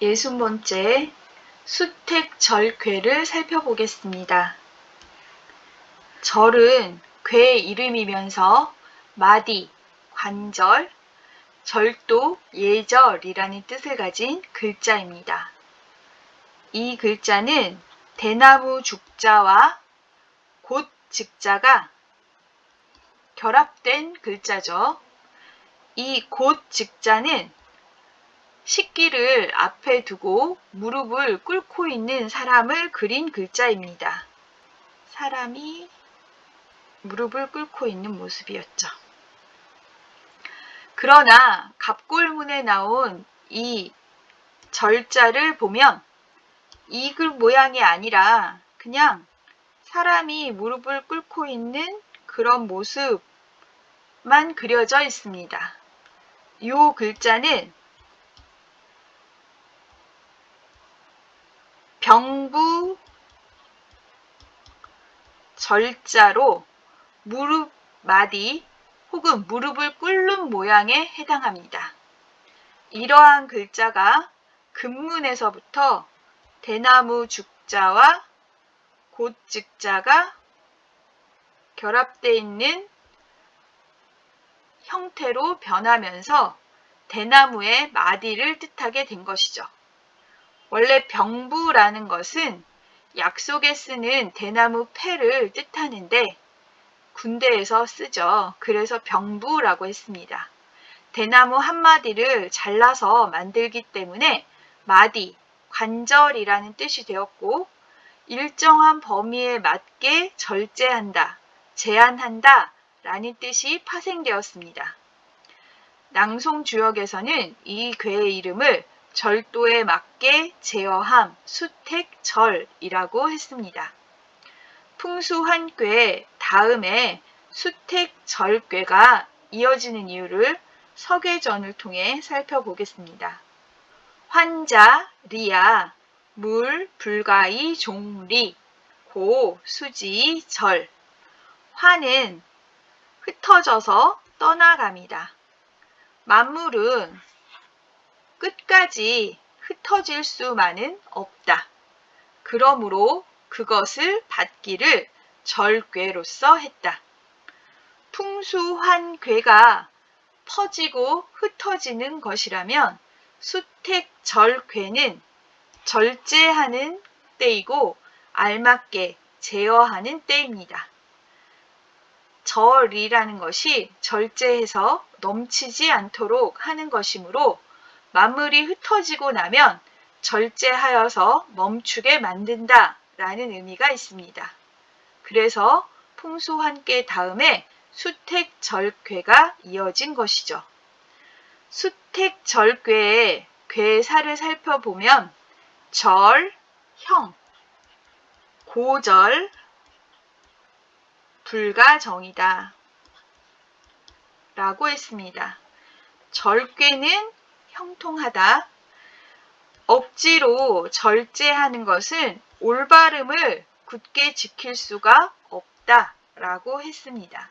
60번째 수택절괴를 살펴보겠습니다. 절은 괴 이름이면서 마디, 관절, 절도, 예절이라는 뜻을 가진 글자입니다. 이 글자는 대나무 죽자와 곶 즉자가 결합된 글자죠. 이 곶 즉자는 식기를 앞에 두고 무릎을 꿇고 있는 사람을 그린 글자입니다. 사람이 무릎을 꿇고 있는 모습이었죠. 그러나 갑골문에 나온 이 절자를 보면 이 글 모양이 아니라 그냥 사람이 무릎을 꿇고 있는 그런 모습만 그려져 있습니다. 이 글자는 병부 절자로 무릎 마디 혹은 무릎을 꿇는 모양에 해당합니다. 이러한 글자가 금문에서부터 대나무 죽자와 곶 즉자가 결합되어 있는 형태로 변하면서 대나무의 마디를 뜻하게 된 것이죠. 원래 병부라는 것은 약속에 쓰는 대나무 패를 뜻하는데 군대에서 쓰죠. 그래서 병부라고 했습니다. 대나무 한 마디를 잘라서 만들기 때문에 마디, 관절이라는 뜻이 되었고 일정한 범위에 맞게 절제한다, 제한한다 라는 뜻이 파생되었습니다. 낭송주역에서는 이 괴의 이름을 절도에 맞게 제어함, 수택절이라고 했습니다. 풍수환괴 다음에 수택절괴가 이어지는 이유를 서계전을 통해 살펴보겠습니다. 환자, 리아, 물, 불가이, 종리, 고, 수지, 절. 환은 흩어져서 떠나갑니다. 만물은 끝까지 흩어질 수만은 없다. 그러므로 그것을 받기를 절괴로서 했다. 풍수환괴가 퍼지고 흩어지는 것이라면 수택절괴는 절제하는 때이고 알맞게 제어하는 때입니다. 절이라는 것이 절제해서 넘치지 않도록 하는 것이므로 만물이 흩어지고 나면 절제하여서 멈추게 만든다 라는 의미가 있습니다. 그래서 풍수환괴 다음에 수택절괴가 이어진 것이죠. 수택절괴의 괴사를 살펴보면 절, 형, 고절, 불가정이다 라고 했습니다. 절괴는 형통하다. 억지로 절제하는 것은 올바름을 굳게 지킬 수가 없다 라고 했습니다.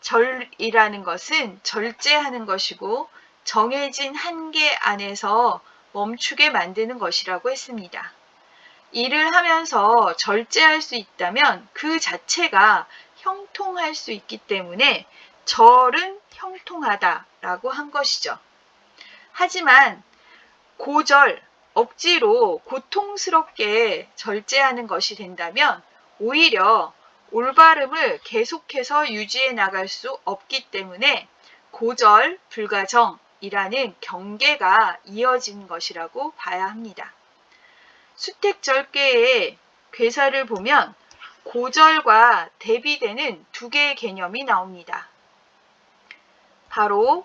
절이라는 것은 절제하는 것이고 정해진 한계 안에서 멈추게 만드는 것이라고 했습니다. 일을 하면서 절제할 수 있다면 그 자체가 형통할 수 있기 때문에 절은 형통하다라고 한 것이죠. 하지만 고절, 억지로 고통스럽게 절제하는 것이 된다면 오히려 올바름을 계속해서 유지해 나갈 수 없기 때문에 고절, 불가정이라는 경계가 이어진 것이라고 봐야 합니다. 수택절괴의 괴사를 보면 고절과 대비되는 두 개의 개념이 나옵니다. 바로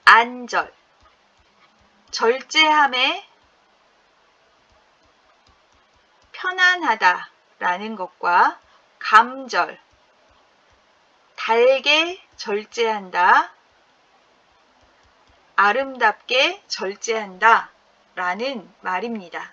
안절, 절제함에 편안하다라는 것과 감절, 달게 절제한다, 아름답게 절제한다 라는 말입니다.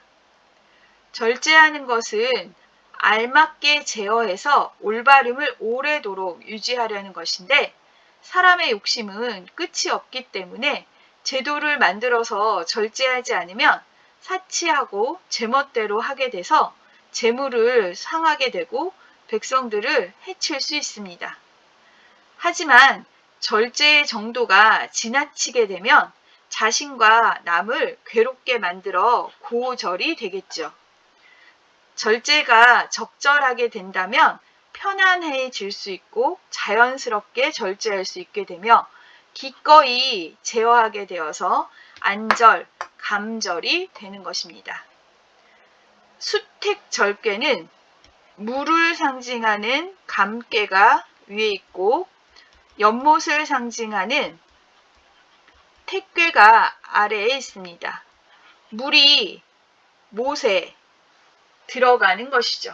절제하는 것은 알맞게 제어해서 올바름을 오래도록 유지하려는 것인데 사람의 욕심은 끝이 없기 때문에 제도를 만들어서 절제하지 않으면 사치하고 제멋대로 하게 돼서 재물을 상하게 되고 백성들을 해칠 수 있습니다. 하지만 절제의 정도가 지나치게 되면 자신과 남을 괴롭게 만들어 고절이 되겠죠. 절제가 적절하게 된다면 편안해질 수 있고 자연스럽게 절제할 수 있게 되며 기꺼이 제어하게 되어서 안절, 감절이 되는 것입니다. 수택절괴는 물을 상징하는 감괴가 위에 있고 연못을 상징하는 택괴가 아래에 있습니다. 물이 못에 들어가는 것이죠.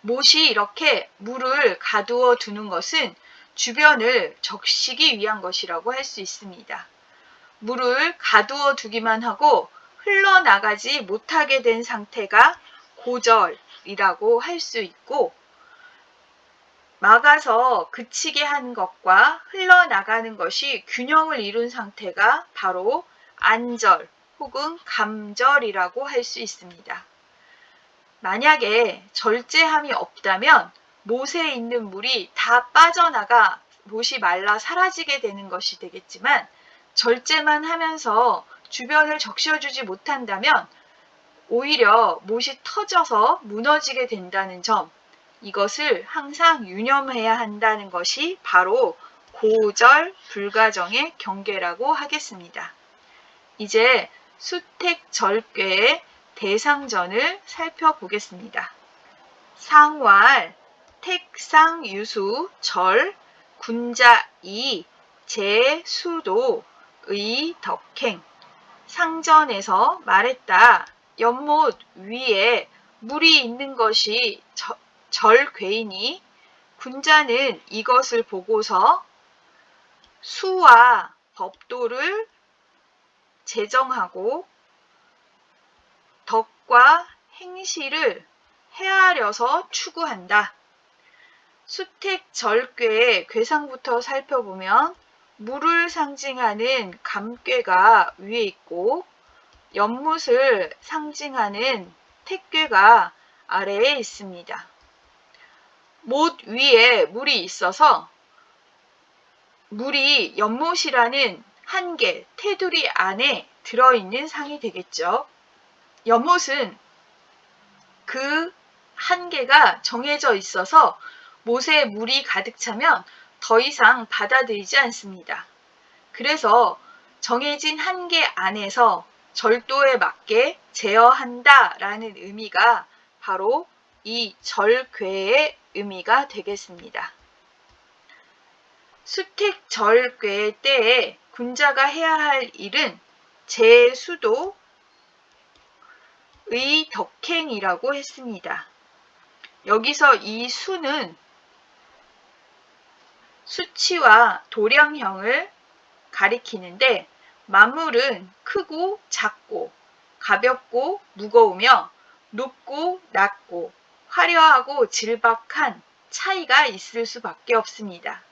못이 이렇게 물을 가두어 두는 것은 주변을 적시기 위한 것이라고 할 수 있습니다. 물을 가두어 두기만 하고 흘러나가지 못하게 된 상태가 고절이라고 할 수 있고, 막아서 그치게 한 것과 흘러나가는 것이 균형을 이룬 상태가 바로 안절 혹은 감절이라고 할 수 있습니다. 만약에 절제함이 없다면 못에 있는 물이 다 빠져나가 못이 말라 사라지게 되는 것이 되겠지만, 절제만 하면서 주변을 적셔주지 못한다면 오히려 못이 터져서 무너지게 된다는 점, 이것을 항상 유념해야 한다는 것이 바로 고절 불가정의 경계라고 하겠습니다. 이제 수택절괴의 대상전을 살펴보겠습니다. 상왈, 택상유수, 절, 군자이, 제수도, 의덕행. 상전에서 말했다. 연못 위에 물이 있는 것이 절괴이니 군자는 이것을 보고서 수와 법도를 제정하고 덕과 행실을 헤아려서 추구한다. 수택절괴의 괴상부터 살펴보면 물을 상징하는 감괴가 위에 있고 연못을 상징하는 택괴가 아래에 있습니다. 못 위에 물이 있어서 물이 연못이라는 한계, 테두리 안에 들어있는 상이 되겠죠. 연못은 그 한계가 정해져 있어서 못에 물이 가득 차면 더 이상 받아들이지 않습니다. 그래서 정해진 한계 안에서 절도에 맞게 제어한다라는 의미가 바로 이 절괴의 의미가 되겠습니다. 수택절괴의 때에 군자가 해야 할 일은 제수도, 의덕행이라고 했습니다. 여기서 이 수는 수치와 도량형을 가리키는데, 만물은 크고 작고 가볍고 무거우며 높고 낮고 화려하고 질박한 차이가 있을 수밖에 없습니다.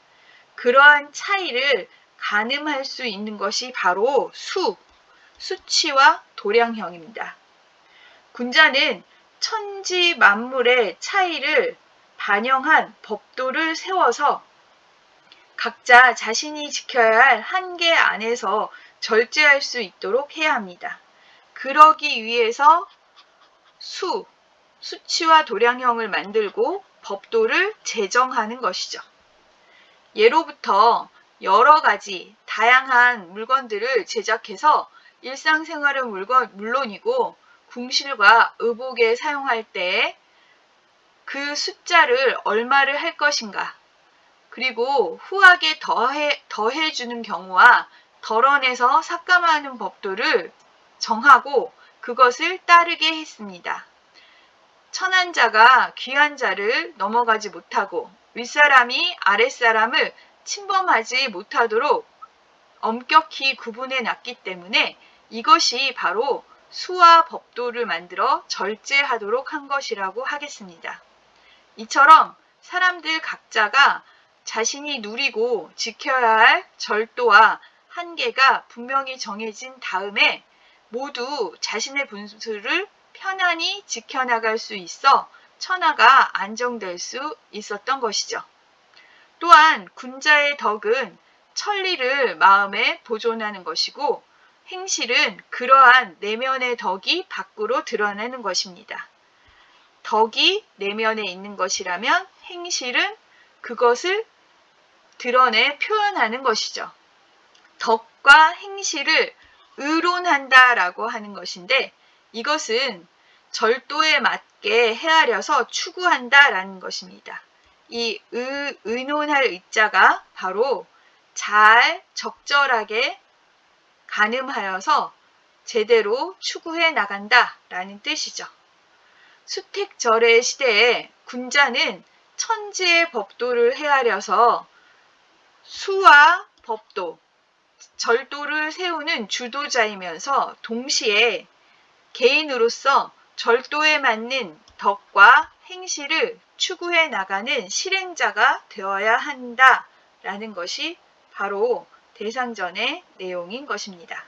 그러한 차이를 가늠할 수 있는 것이 바로 수치와 도량형입니다. 군자는 천지 만물의 차이를 반영한 법도를 세워서 각자 자신이 지켜야 할 한계 안에서 절제할 수 있도록 해야 합니다. 그러기 위해서 수치와 도량형을 만들고 법도를 제정하는 것이죠. 예로부터 여러 가지 다양한 물건들을 제작해서 일상생활은 물론이고 궁실과 의복에 사용할 때 그 숫자를 얼마를 할 것인가, 그리고 후하게 더해주는 경우와 덜어내서 삭감하는 법도를 정하고 그것을 따르게 했습니다. 천한 자가 귀한 자를 넘어가지 못하고 윗사람이 아랫사람을 침범하지 못하도록 엄격히 구분해 놨기 때문에 이것이 바로 수와 법도를 만들어 절제하도록 한 것이라고 하겠습니다. 이처럼 사람들 각자가 자신이 누리고 지켜야 할 절도와 한계가 분명히 정해진 다음에 모두 자신의 분수를 편안히 지켜나갈 수 있어 천하가 안정될 수 있었던 것이죠. 또한 군자의 덕은 천리를 마음에 보존하는 것이고 행실은 그러한 내면의 덕이 밖으로 드러나는 것입니다. 덕이 내면에 있는 것이라면 행실은 그것을 드러내 표현하는 것이죠. 덕과 행실을 의론한다라고 하는 것인데 이것은 절도에 맞게 헤아려서 추구한다라는 것입니다. 이 의논할 의자가 바로 잘 적절하게 가늠하여서 제대로 추구해 나간다라는 뜻이죠. 수택절의 시대에 군자는 천지의 법도를 헤아려서 수와 법도, 절도를 세우는 주도자이면서 동시에 개인으로서 절도에 맞는 덕과 행실을 추구해 나가는 실행자가 되어야 한다라는 것이 바로 대상전의 내용인 것입니다.